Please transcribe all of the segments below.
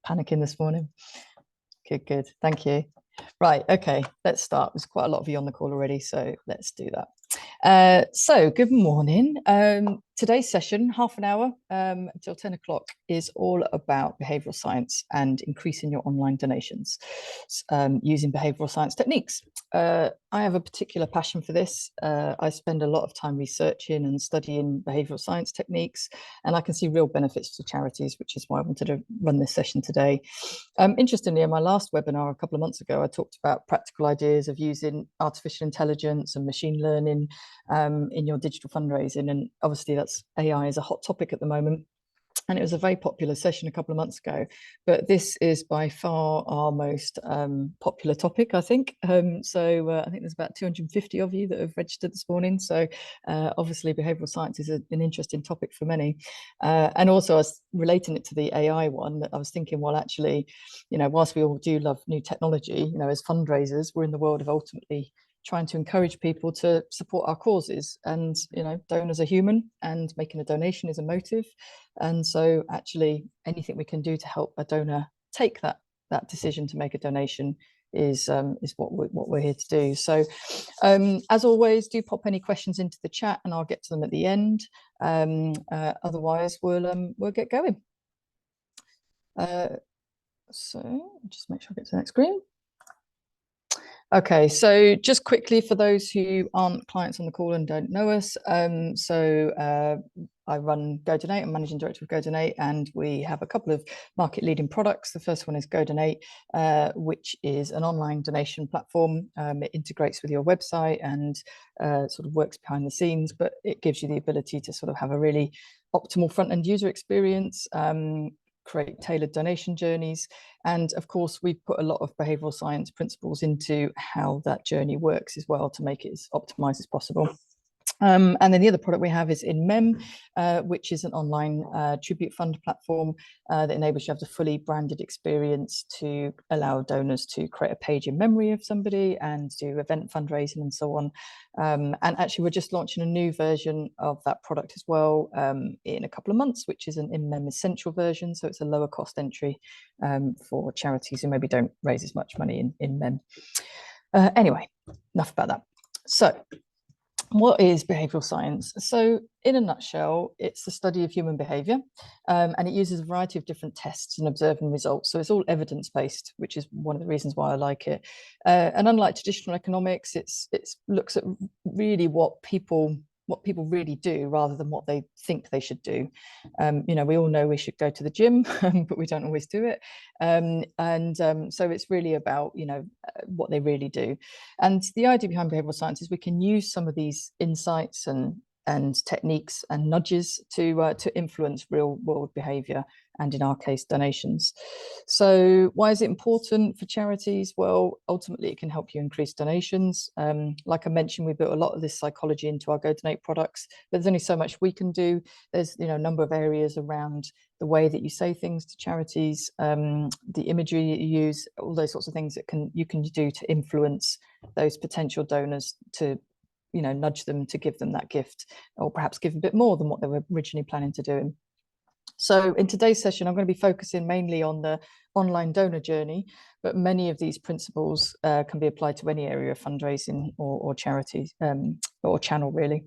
panicking this morning. Good. Thank you. Right, okay, let's start. There's quite a lot of you on the call already, so let's do that. So good morning. Today's session, half an hour until 10 o'clock, is all about behavioural science and increasing your online donations using behavioural science techniques. I have a particular passion for this. I spend a lot of time researching and studying behavioural science techniques, and I can see real benefits to charities, which is why I wanted to run this session today. Interestingly, in my last webinar a couple of months ago, I talked about practical ideas of using artificial intelligence and machine learning in your digital fundraising, and obviously AI is a hot topic at the moment. And it was a very popular session a couple of months ago, but this is by far our most popular topic, I think. I think there's about 250 of you that have registered this morning. So obviously behavioural science is an interesting topic for many. And also I was relating it to the AI one, that I was thinking, well, actually, whilst we all do love new technology, as fundraisers, we're in the world of ultimately trying to encourage people to support our causes, and donors are human, and making a donation is a motive, and so actually anything we can do to help a donor take that decision to make a donation is what we're here to do. So as always, do pop any questions into the chat and I'll get to them at the end. Otherwise we'll get going. So just make sure I get to the next screen. Okay, so just quickly for those who aren't clients on the call and don't know us, I run GoDonate. I'm managing director of GoDonate, and we have a couple of market-leading products. The first one is GoDonate, which is an online donation platform. It integrates with your website and sort of works behind the scenes, but it gives you the ability to sort of have a really optimal front-end user experience, create tailored donation journeys, and of course we've put a lot of behavioural science principles into how that journey works as well to make it as optimized as possible. And then the other product we have is in Mem, which is an online tribute fund platform that enables you to have the fully branded experience to allow donors to create a page in memory of somebody and do event fundraising and so on. And actually we're just launching a new version of that product as well in a couple of months, which is an in Mem Essential version. So it's a lower cost entry for charities who maybe don't raise as much money in Mem. Anyway, enough about that. So what is behavioural science? So in a nutshell, it's the study of human behaviour, and it uses a variety of different tests and observing results. So it's all evidence-based, which is one of the reasons why I like it. And unlike traditional economics, it looks at really what people really do rather than what they think they should do. We all know we should go to the gym, but we don't always do it. So it's really about, what they really do. And the idea behind behavioural science is we can use some of these insights and techniques and nudges to influence real world behaviour, and in our case, donations. So why is it important for charities? Well, ultimately, it can help you increase donations. Like I mentioned, we built a lot of this psychology into our GoDonate products, but there's only so much we can do. There's a number of areas around the way that you say things to charities, the imagery that you use, all those sorts of things that you can do to influence those potential donors to nudge them to give them that gift, or perhaps give a bit more than what they were originally planning to do. So in today's session, I'm going to be focusing mainly on the online donor journey, but many of these principles can be applied to any area of fundraising or charity or channel, really.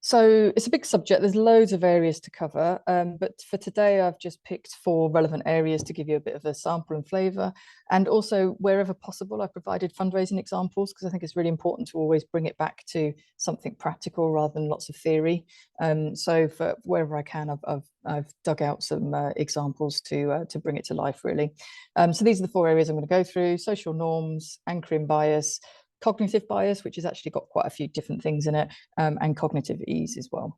So it's a big subject. There's loads of areas to cover, but for today, I've just picked 4 relevant areas to give you a bit of a sample and flavour. And also, wherever possible, I've provided fundraising examples, because I think it's really important to always bring it back to something practical rather than lots of theory. So for wherever I can, I've dug out some examples to bring it to life, really. So these are the 4 areas I'm going to go through: social norms, anchoring bias, cognitive bias, which has actually got quite a few different things in it, and cognitive ease as well.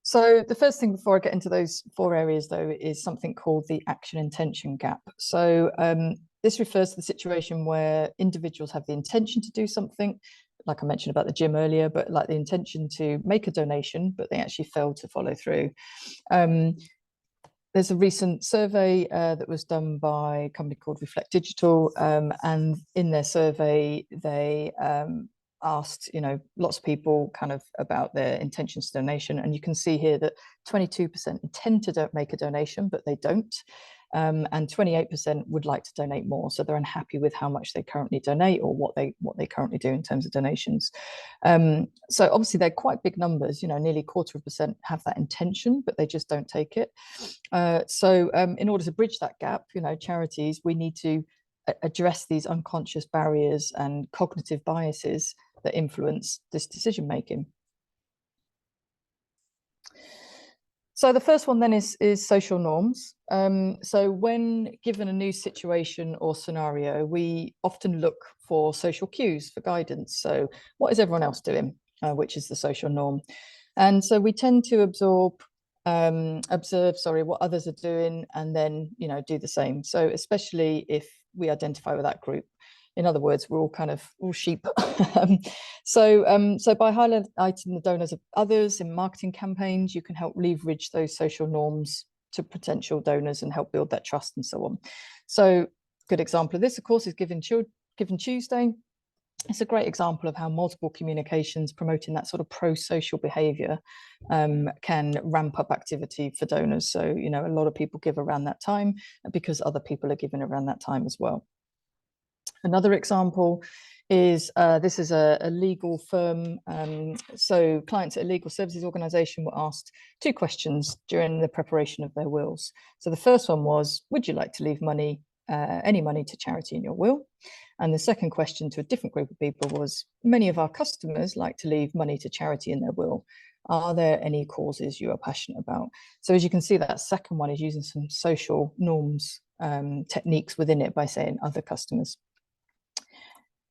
So the first thing before I get into those 4 areas, though, is something called the action intention gap. So this refers to the situation where individuals have the intention to do something, like I mentioned about the gym earlier, but like the intention to make a donation, but they actually fail to follow through. There's a recent survey that was done by a company called Reflect Digital, and in their survey, they asked, lots of people kind of about their intentions to donation. And you can see here that 22% intend to make a donation, but they don't. And 28% would like to donate more. So they're unhappy with how much they currently donate or what they currently do in terms of donations. So obviously they're quite big numbers, nearly 25% have that intention, but they just don't take it. So in order to bridge that gap, charities, we need to address these unconscious barriers and cognitive biases that influence this decision making. So the first one then is social norms. So when given a new situation or scenario, we often look for social cues for guidance. So what is everyone else doing, which is the social norm? And so we tend to observe what others are doing, and then do the same. So especially if we identify with that group. In other words, we're all sheep. So by highlighting the donors of others in marketing campaigns, you can help leverage those social norms to potential donors and help build that trust and so on. So good example of this, of course, is Giving Tuesday. It's a great example of how multiple communications promoting that sort of pro-social behavior can ramp up activity for donors. So, a lot of people give around that time because other people are giving around that time as well. Another example is this is a legal firm. So clients at a legal services organization were asked 2 questions during the preparation of their wills. So the first one was, would you like to leave money, any money to charity in your will? And the second question to a different group of people was, many of our customers like to leave money to charity in their will. Are there any causes you are passionate about? So as you can see, that second one is using some social norms techniques within it by saying other customers.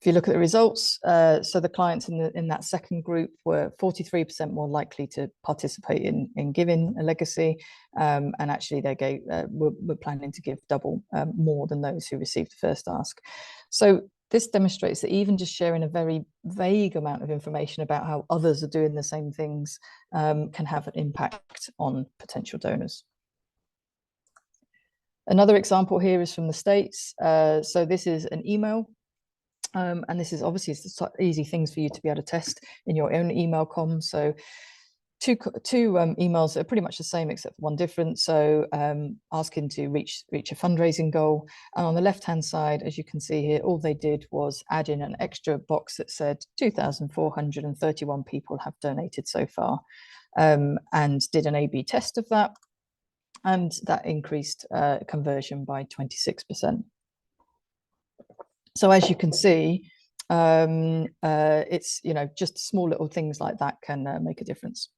If you look at the results, so the clients in that second group were 43% more likely to participate in giving a legacy, and actually they were planning to give double more than those who received the first ask. So this demonstrates that even just sharing a very vague amount of information about how others are doing the same things can have an impact on potential donors. Another example here is from the States. So this is an email. And this is obviously easy things for you to be able to test in your own email comms. So two emails that are pretty much the same except for one difference. So asking to reach a fundraising goal. And on the left-hand side, as you can see here, all they did was add in an extra box that said 2,431 people have donated so far, and did an A/B test of that. And that increased conversion by 26%. So as you can see, it's, just small little things like that can make a difference.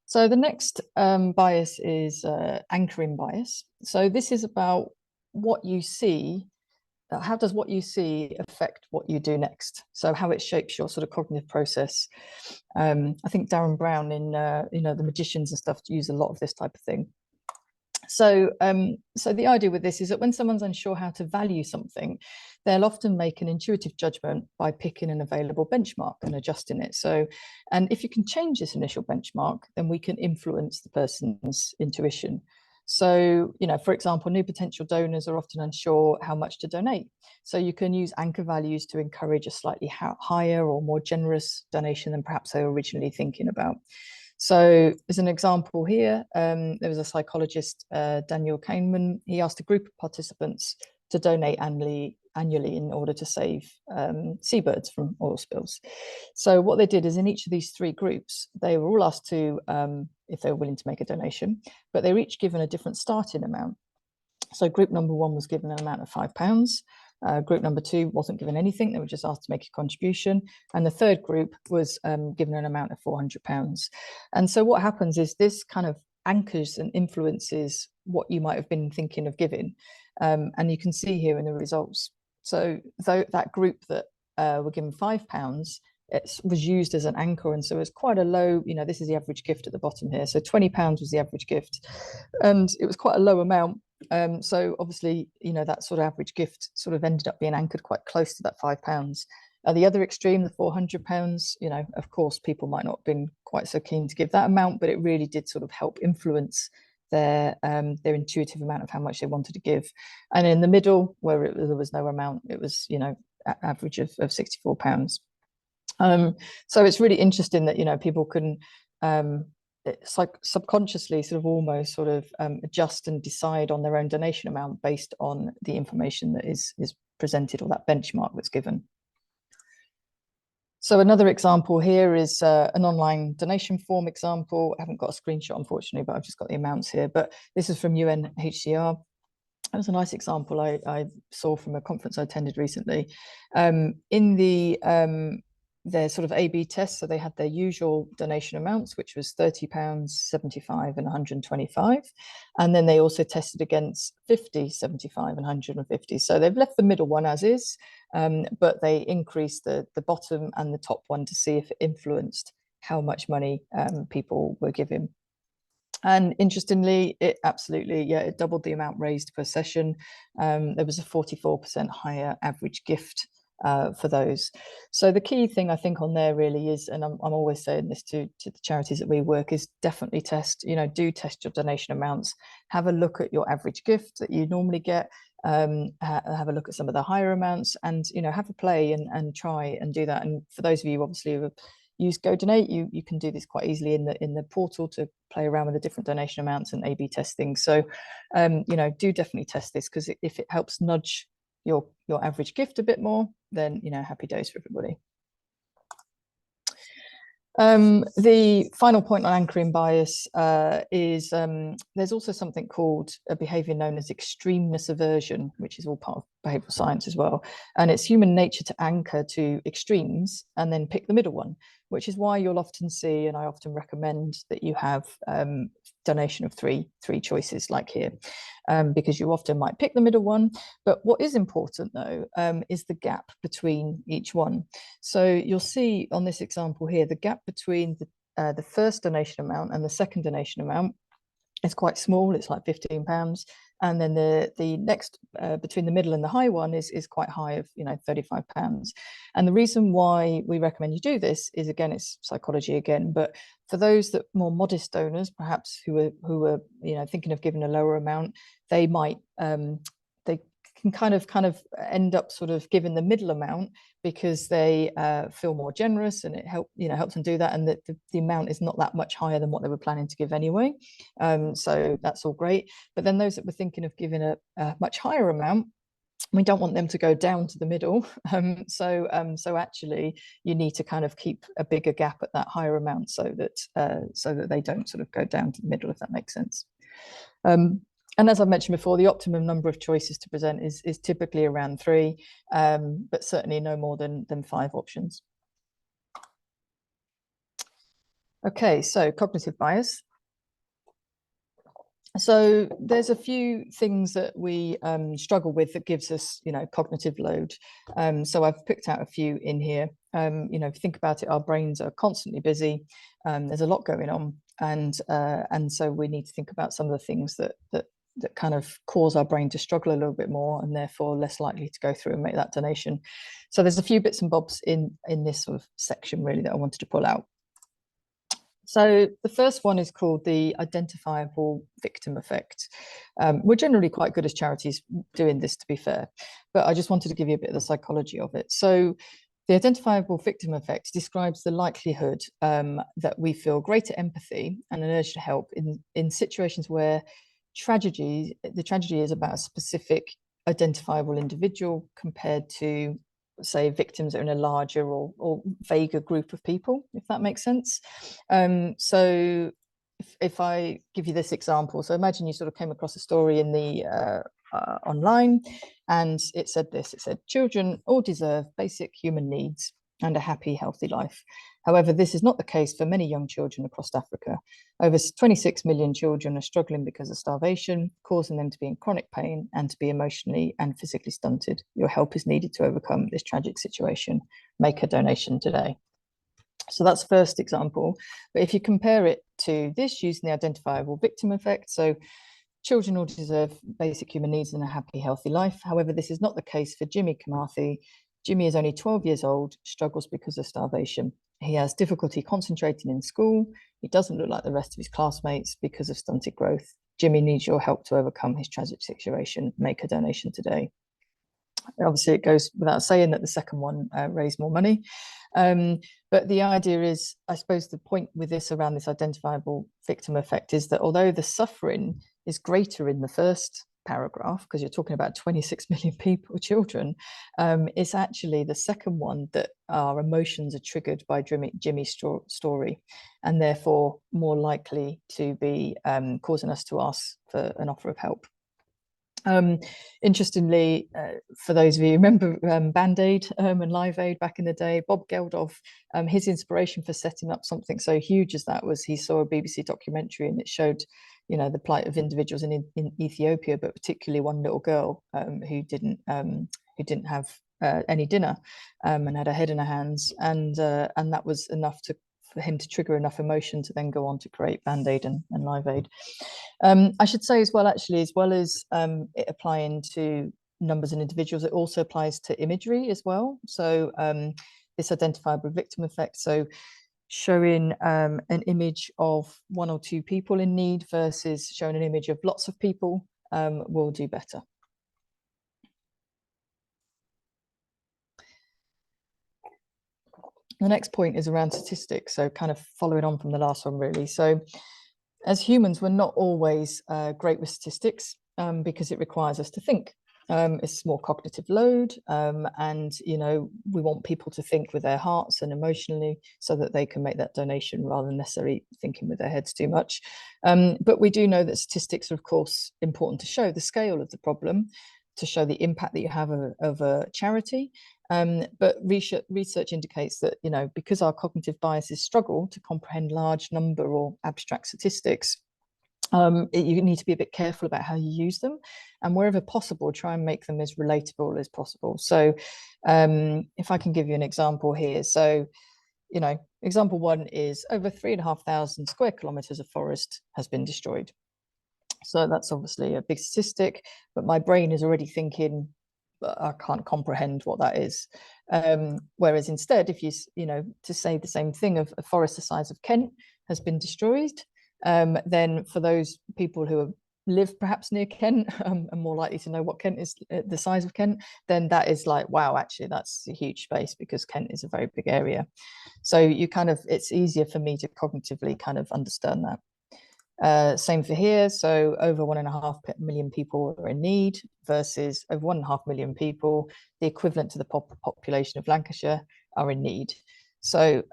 So the next bias is anchoring bias. So this is about what you see. How does what you see affect what you do next? So how it shapes your sort of cognitive process. I think Darren Brown in The Magicians and stuff use a lot of this type of thing. So the idea with this is that when someone's unsure how to value something, they'll often make an intuitive judgment by picking an available benchmark and adjusting it. So, and if you can change this initial benchmark, then we can influence the person's intuition. So, for example, new potential donors are often unsure how much to donate. So you can use anchor values to encourage a slightly higher or more generous donation than perhaps they were originally thinking about. So as an example here, there was a psychologist, Daniel Kahneman. He asked a group of participants to donate annually in order to save seabirds from oil spills. So what they did is in each of these 3 groups, they were all asked to, if they were willing to make a donation, but they were each given a different starting amount. So group number 1 was given an amount of £5. Group number 2 wasn't given anything. They were just asked to make a contribution. And the third group was given an amount of £400. And so what happens is this kind of anchors and influences what you might have been thinking of giving. And you can see here in the results. So that group that were given £5, it was used as an anchor. And so it's quite a low, this is the average gift at the bottom here. So £20 was the average gift. And it was quite a low amount. So obviously, that sort of average gift sort of ended up being anchored quite close to that £5. At the other extreme, the £400, of course, people might not have been quite so keen to give that amount, but it really did sort of help influence their intuitive amount of how much they wanted to give. And in the middle, where there was no amount, it was, average of £64. So it's really interesting that, you know, people can it's like subconsciously sort of almost sort of adjust and decide on their own donation amount based on the information that is presented, or that benchmark that's given. So another example here is an online donation form example. I haven't got a screenshot, unfortunately, but I've just got the amounts here. But this is from UNHCR. That was a nice example I saw from a conference I attended recently. In the their sort of A/B test, so they had their usual donation amounts, which was £30, £75, and £125, and then they also tested against £50, £75, and £150. So they've left the middle one as is, but they increased the bottom and the top one to see if it influenced how much money people were giving. And interestingly, it absolutely, yeah, it doubled the amount raised per session. There was a 44% higher average gift for those. So the key thing I think on there really is, and I'm always saying this to the charities that we work, is definitely test, you know, do test your donation amounts. Have a look at your average gift that you normally get. Have a look at some of the higher amounts, and, you know, have a play and try and do that. And for those of you obviously who use GoDonate, you can do this quite easily in the portal to play around with the different donation amounts and A/B testing. So, you know, do definitely test this, because if it helps nudge your average gift a bit more, then, you know, happy days for everybody. The final point on anchoring bias is there's also something called a behavior known as extremeness aversion, which is all part of behavioral science as well. And it's human nature to anchor to extremes and then pick the middle one, which is why you'll often see, and I often recommend, that you have donation of three choices like here, because you often might pick the middle one. But what is important though is the gap between each one. So you'll see on this example here, the gap between the first donation amount and the second donation amount is quite small. It's like £15. And then the next between the middle and the high one is quite high, of, you know, £35. And the reason why we recommend you do this is, again, it's psychology again, but for those that more modest donors, perhaps who are you know, thinking of giving a lower amount, they might they can kind of end up sort of giving the middle amount because they feel more generous, and it helps them do that, and the amount is not that much higher than what they were planning to give anyway. So that's all great. But then those that were thinking of giving a much higher amount, we don't want them to go down to the middle. So actually you need to kind of keep a bigger gap at that higher amount, so that they don't sort of go down to the middle, if that makes sense. And as I mentioned before, the optimum number of choices to present is typically around 3, but certainly no more than 5 options. Okay, so cognitive bias. So there's a few things that we struggle with that gives us, you know, cognitive load. So I've picked out a few in here. You know, if you think about it, our brains are constantly busy. There's a lot going on, and so we need to think about some of the things that kind of cause our brain to struggle a little bit more, and therefore less likely to go through and make that donation. So there's a few bits and bobs in this sort of section really that I wanted to pull out. So the first one is called the identifiable victim effect. We're generally quite good as charities doing this, to be fair, but I just wanted to give you a bit of the psychology of it. So the identifiable victim effect describes the likelihood that we feel greater empathy and an urge to help in situations where the tragedy is about a specific identifiable individual compared to, say, victims that are in a larger or vaguer group of people, if that makes sense. So if I give you this example, so imagine you sort of came across a story in the online, and it said this: it said, children all deserve basic human needs and a happy, healthy life. However, this is not the case for many young children across Africa. Over 26 million children are struggling because of starvation, causing them to be in chronic pain and to be emotionally and physically stunted. Your help is needed to overcome this tragic situation. Make a donation today. So that's the first example. But if you compare it to this using the identifiable victim effect, so children all deserve basic human needs and a happy, healthy life. However, this is not the case for Jimmy Kamarthi. Jimmy is only 12 years old, struggles because of starvation. He has difficulty concentrating in school. He doesn't look like the rest of his classmates because of stunted growth. Jimmy needs your help to overcome his tragic situation. Make a donation today. Obviously, it goes without saying that the second one raised more money. But the idea is, I suppose the point with this around this identifiable victim effect is that although the suffering is greater in the first paragraph, because you're talking about 26 million people, children, it's actually the second one that our emotions are triggered by Jimmy's story, and therefore more likely to be causing us to ask for an offer of help. Interestingly, for those of you who remember Band-Aid and Live Aid back in the day, Bob Geldof, his inspiration for setting up something so huge as that was he saw a BBC documentary and it showed, you know, the plight of individuals in Ethiopia, but particularly one little girl who didn't have any dinner and had her head in her hands, and that was enough for him to trigger enough emotion to then go on to create Band-Aid and Live Aid. I should say as well, actually, as well as it applying to numbers and individuals, it also applies to imagery as well. So this identifiable victim effect. So showing an image of one or two people in need versus showing an image of lots of people will do better. The next point is around statistics. So kind of following on from the last one, really. So as humans, we're not always great with statistics because it requires us to think. It's more cognitive load, and you know, we want people to think with their hearts and emotionally so that they can make that donation rather than necessarily thinking with their heads too much. But we do know that statistics are, of course, important to show the scale of the problem, to show the impact that you have of a charity. But research indicates that, you know, because our cognitive biases struggle to comprehend large number or abstract statistics, you need to be a bit careful about how you use them, and wherever possible, try and make them as relatable as possible. So if I can give you an example here. So, you know, example one is over 3,500 square kilometers of forest has been destroyed. So that's obviously a big statistic, but my brain is already thinking, I can't comprehend what that is. Whereas instead, if you know, to say the same thing of a forest the size of Kent has been destroyed, then for those people who live perhaps near Kent and more likely to know what Kent is, the size of Kent, then that is like, wow, actually that's a huge space because Kent is a very big area. So you kind of, it's easier for me to cognitively kind of understand that. Same for here. So over 1.5 million people are in need versus over 1.5 million people, the equivalent to the population of Lancashire, are in need. So,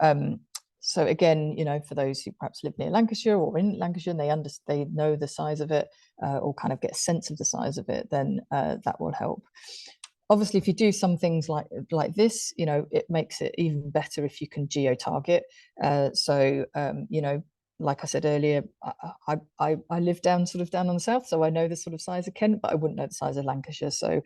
so again, you know, for those who perhaps live near Lancashire or in Lancashire, and they know the size of it, or kind of get a sense of the size of it, then that will help. Obviously, if you do some things like this, you know, it makes it even better if you can geo-target. So, you know, like I said earlier, I live down on the south, so I know the sort of size of Kent, but I wouldn't know the size of Lancashire. So,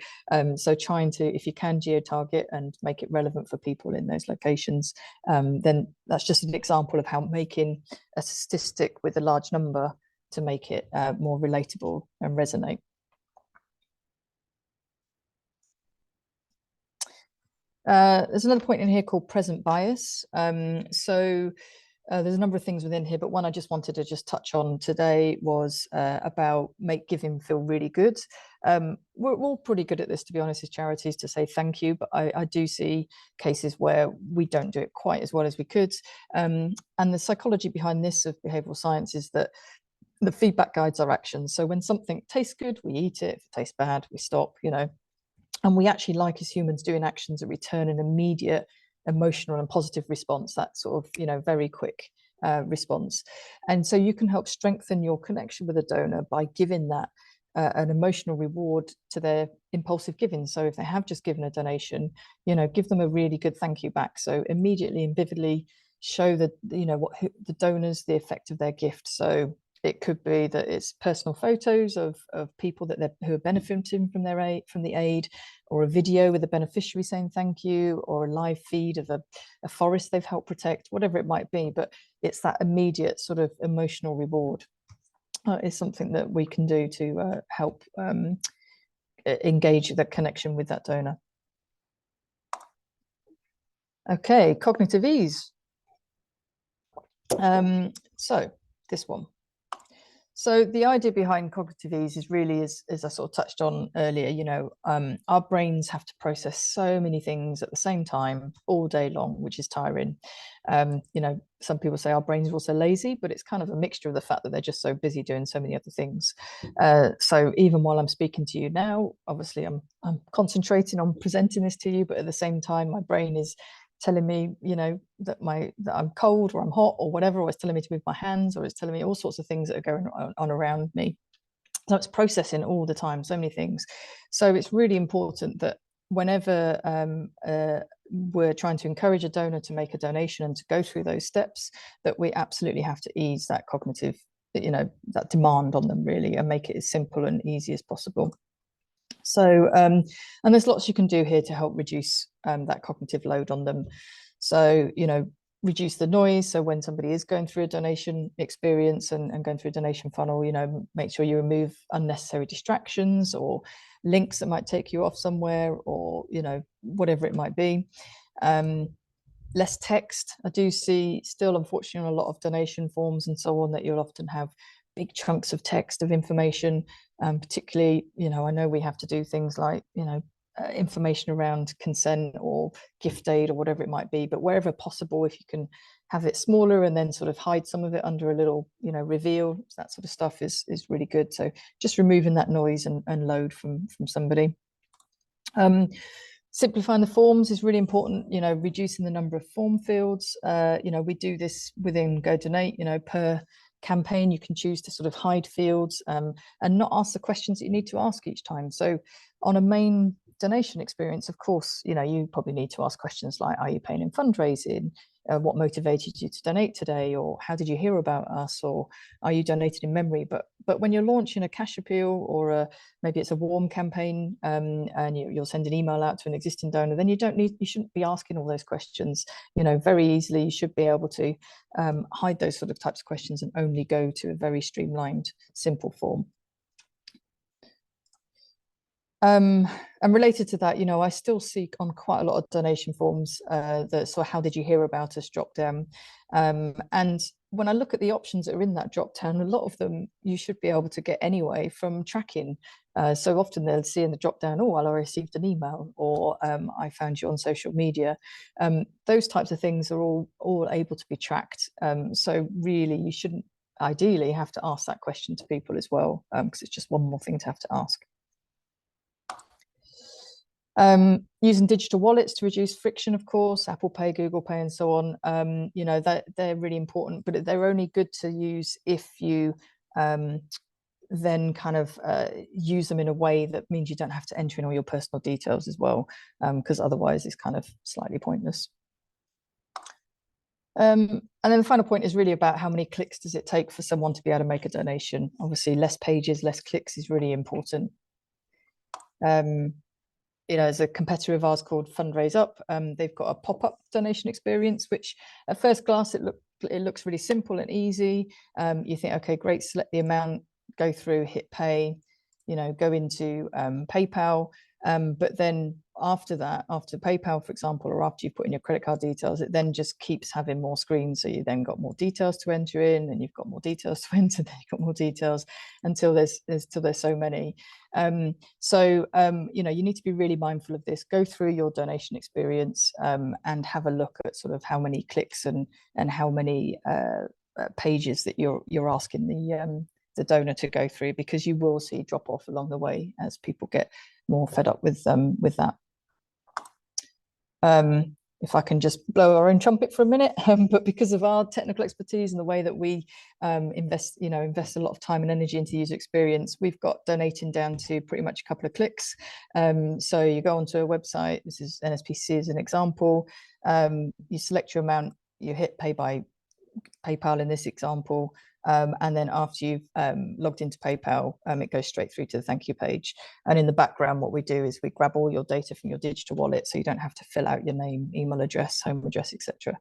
so trying to, if you can geo-target and make it relevant for people in those locations, then that's just an example of how making a statistic with a large number to make it more relatable and resonate. There's another point in here called present bias. So there's a number of things within here, but one I just wanted to just touch on today was about make giving feel really good. We're all pretty good at this, to be honest, as charities, to say thank you, but I do see cases where we don't do it quite as well as we could. And the psychology behind this of behavioral science is that the feedback guides our actions. So when something tastes good, we eat it. If it tastes bad, we stop, you know. And we actually like, as humans, doing actions that return an immediate emotional and positive response, that sort of, you know, very quick response. And so you can help strengthen your connection with a donor by giving that an emotional reward to their impulsive giving. So if they have just given a donation, you know, give them a really good thank you back. So immediately and vividly show that, you know, what the donors, the effect of their gift. So it could be that it's personal photos of people who are benefiting from the aid, or a video with the beneficiary saying thank you, or a live feed of a forest they've helped protect, whatever it might be. But it's that immediate sort of emotional reward is something that we can do to help engage the connection with that donor. Okay, cognitive ease. So this one. So the idea behind cognitive ease is really, as I sort of touched on earlier, our brains have to process so many things at the same time all day long, which is tiring. Some people say our brains are also lazy, but it's kind of a mixture of the fact that they're just so busy doing so many other things. So even while I'm speaking to you now, obviously I'm concentrating on presenting this to you, but at the same time, my brain is telling me, that I'm cold or I'm hot or whatever, or it's telling me to move my hands, or it's telling me all sorts of things that are going on around me. So it's processing all the time, so many things. So it's really important that whenever we're trying to encourage a donor to make a donation and to go through those steps, that we absolutely have to ease that cognitive, that demand on them really, and make it as simple and easy as possible. So, and there's lots you can do here to help reduce that cognitive load on them. So, reduce the noise. So when somebody is going through a donation experience and going through a donation funnel, make sure you remove unnecessary distractions or links that might take you off somewhere, or, whatever it might be. Less text. I do see still, unfortunately, on a lot of donation forms and so on, that you'll often have big chunks of text of information. Particularly, I know we have to do things like, information around consent or gift aid or whatever it might be, but wherever possible, if you can have it smaller and then sort of hide some of it under a little, reveal, that sort of stuff is really good. So just removing that noise and load from somebody. Simplifying the forms is really important, reducing the number of form fields. We do this within GoDonate, per campaign, you can choose to sort of hide fields and not ask the questions that you need to ask each time. So on a main donation experience, of course, you probably need to ask questions like, are you paying in fundraising? What motivated you to donate today? Or how did you hear about us? Or are you donated in memory? But when you're launching a cash appeal, or maybe it's a warm campaign, and you'll send an email out to an existing donor, then you shouldn't be asking all those questions. Very easily you should be able to hide those sort of types of questions and only go to a very streamlined, simple form. And related to that, I still see on quite a lot of donation forms that sort of how did you hear about us drop down. And when I look at the options that are in that drop down, a lot of them you should be able to get anyway from tracking. So often they'll see in the drop down, oh, well, I received an email, or I found you on social media. Those types of things are all able to be tracked. So really, you shouldn't ideally have to ask that question to people as well, because it's just one more thing to have to ask. Using digital wallets to reduce friction, of course, Apple Pay, Google Pay, and so on. That they're really important, but they're only good to use if you then kind of use them in a way that means you don't have to enter in all your personal details as well, because otherwise it's kind of slightly pointless. And then the final point is really about how many clicks does it take for someone to be able to make a donation. Obviously, less pages, less clicks is really important. There's a competitor of ours called Fundraise Up. They've got a pop-up donation experience, which at first glance, it looks really simple and easy. You think, okay, great, select the amount, go through, hit pay, go into PayPal. But then after that, after PayPal, for example, or after you've put in your credit card details, it then just keeps having more screens. So you then got more details to enter in, and you've got more details to enter, then you've got more details until there's so many. You need to be really mindful of this. Go through your donation experience and have a look at sort of how many clicks and how many pages that you're asking the donor to go through, because you will see drop off along the way as people get more fed up with that. If I can just blow our own trumpet for a minute, but because of our technical expertise and the way that we invest a lot of time and energy into user experience, we've got donating down to pretty much a couple of clicks. So you go onto a website, this is NSPC as an example, you select your amount, you hit pay by PayPal in this example, and then after you've logged into PayPal, it goes straight through to the thank you page. And in the background, what we do is we grab all your data from your digital wallet, so you don't have to fill out your name, email address, home address, etc.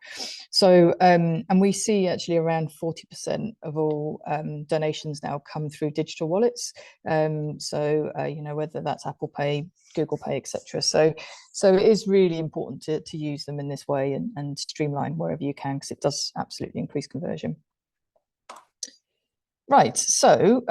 So, and we see actually around 40% of all donations now come through digital wallets. Whether that's Apple Pay, Google Pay, etc. So it is really important to use them in this way and streamline wherever you can, because it does absolutely increase conversion. Right, so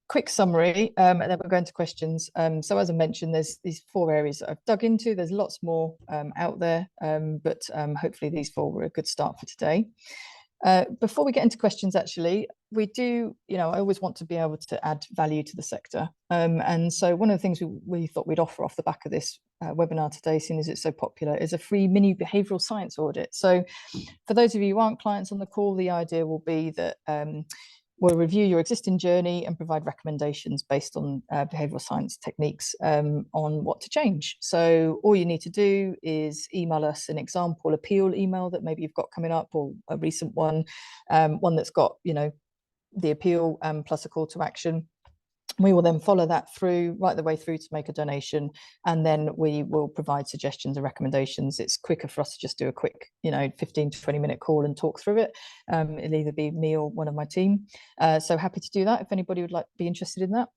quick summary, and then we'll go into questions. So as I mentioned, there's these 4 areas that I've dug into. There's lots more out there, but hopefully these 4 were a good start for today. Before we get into questions, actually, we do, I always want to be able to add value to the sector. And so one of the things we thought we'd offer off the back of this webinar today, seeing as it's so popular, is a free mini behavioural science audit. So for those of you who aren't clients on the call, the idea will be that we'll review your existing journey and provide recommendations based on behavioural science techniques on what to change. So all you need to do is email us an example appeal email that maybe you've got coming up, or a recent one, one that's got, the appeal plus a call to action. We will then follow that through right the way through to make a donation, and then we will provide suggestions and recommendations. It's quicker for us to just do a quick 15 to 20-minute call and talk through it. It'll either be me or one of my team, so happy to do that if anybody would like to be interested in that.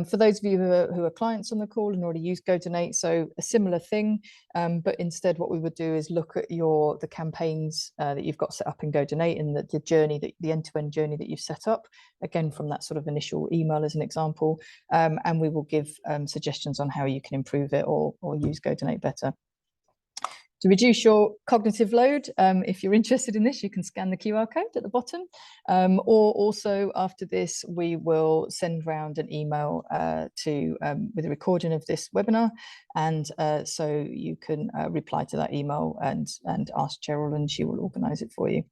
For those of you who are clients on the call and already use GoDonate, so a similar thing, but instead what we would do is look at the campaigns that you've got set up in GoDonate, and the journey, the end-to-end journey that you've set up, again from that sort of initial email as an example. And we will give suggestions on how you can improve it or use GoDonate better. To reduce your cognitive load, if you're interested in this, you can scan the QR code at the bottom. Or also after this, we will send round an email with a recording of this webinar. And so you can reply to that email and ask Cheryl, and she will organise it for you.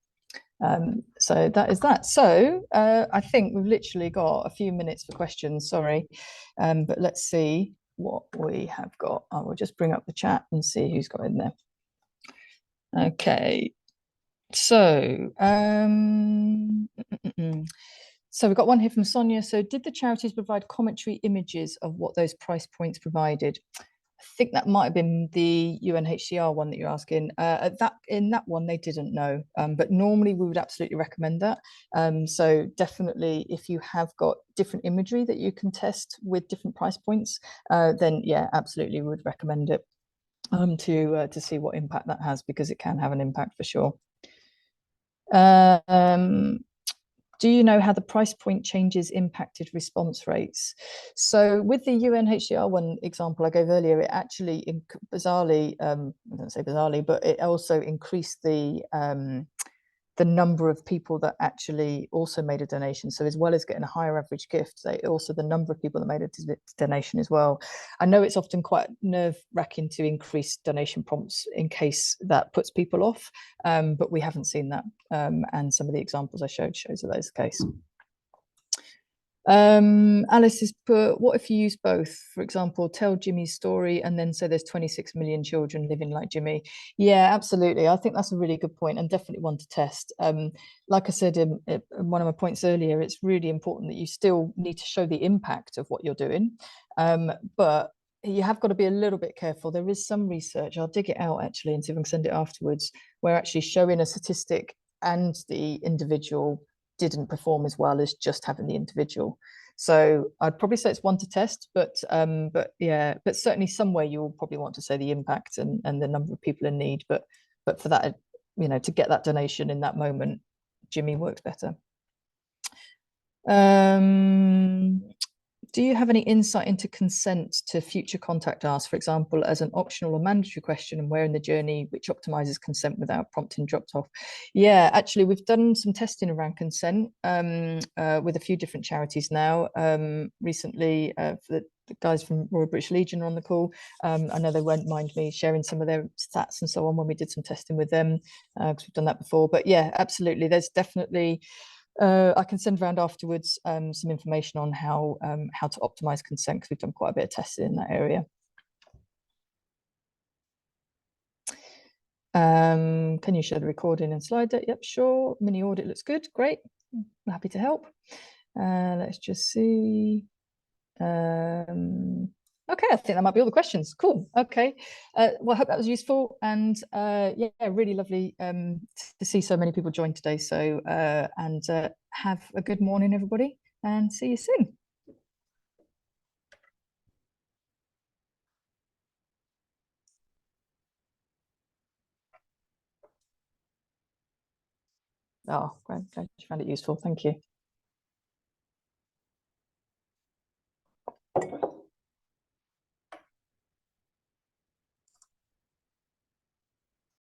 So that is that. So I think we've literally got a few minutes for questions, sorry. But let's see what we have got. I will just bring up the chat and see who's got in there. Okay, so so we've got one here from Sonia. So did the charities provide commentary images of what those price points provided? I think that might have been the UNHCR one that you're asking. In that one, they didn't know, but normally we would absolutely recommend that. So definitely, if you have got different imagery that you can test with different price points, then yeah, absolutely, we would recommend it to see what impact that has, because it can have an impact for sure. Do you know how the price point changes impacted response rates? So with the UNHCR one example I gave earlier, it actually bizarrely, I don't say bizarrely, but it also increased the number of people that actually also made a donation. So as well as getting a higher average gift, the number of people that made a donation as well. I know it's often quite nerve-wracking to increase donation prompts in case that puts people off, but we haven't seen that. And some of the examples I showed shows that is the case. Alice has put, what if you use both? For example, tell Jimmy's story and then say there's 26 million children living like Jimmy. Yeah, absolutely. I think that's a really good point, and definitely one to test. Like I said in one of my points earlier, it's really important that you still need to show the impact of what you're doing. But you have got to be a little bit careful. There is some research, I'll dig it out actually and see if I can send it afterwards, where actually showing a statistic and the individual didn't perform as well as just having the individual. So I'd probably say it's one to test, but yeah, but certainly somewhere you'll probably want to say the impact and the number of people in need. But for that, to get that donation in that moment, Jimmy works better. Do you have any insight into consent to future contact asks, for example, as an optional or mandatory question, and where in the journey which optimizes consent without prompting dropped off? Yeah, actually, we've done some testing around consent with a few different charities now. Recently, for the guys from Royal British Legion are on the call. I know they won't mind me sharing some of their stats and so on when we did some testing with them, because we've done that before. But yeah, absolutely, there's definitely... I can send around afterwards some information on how to optimize consent, because we've done quite a bit of testing in that area. Can you share the recording and slide deck? Yep, sure. Mini audit looks good. Great. I'm happy to help. Let's just see. Okay, I think that might be all the questions. Cool. Okay. Well, I hope that was useful, and yeah, really lovely to see so many people join today. So and have a good morning, everybody, and see you soon. Oh, glad you found it useful. Thank you.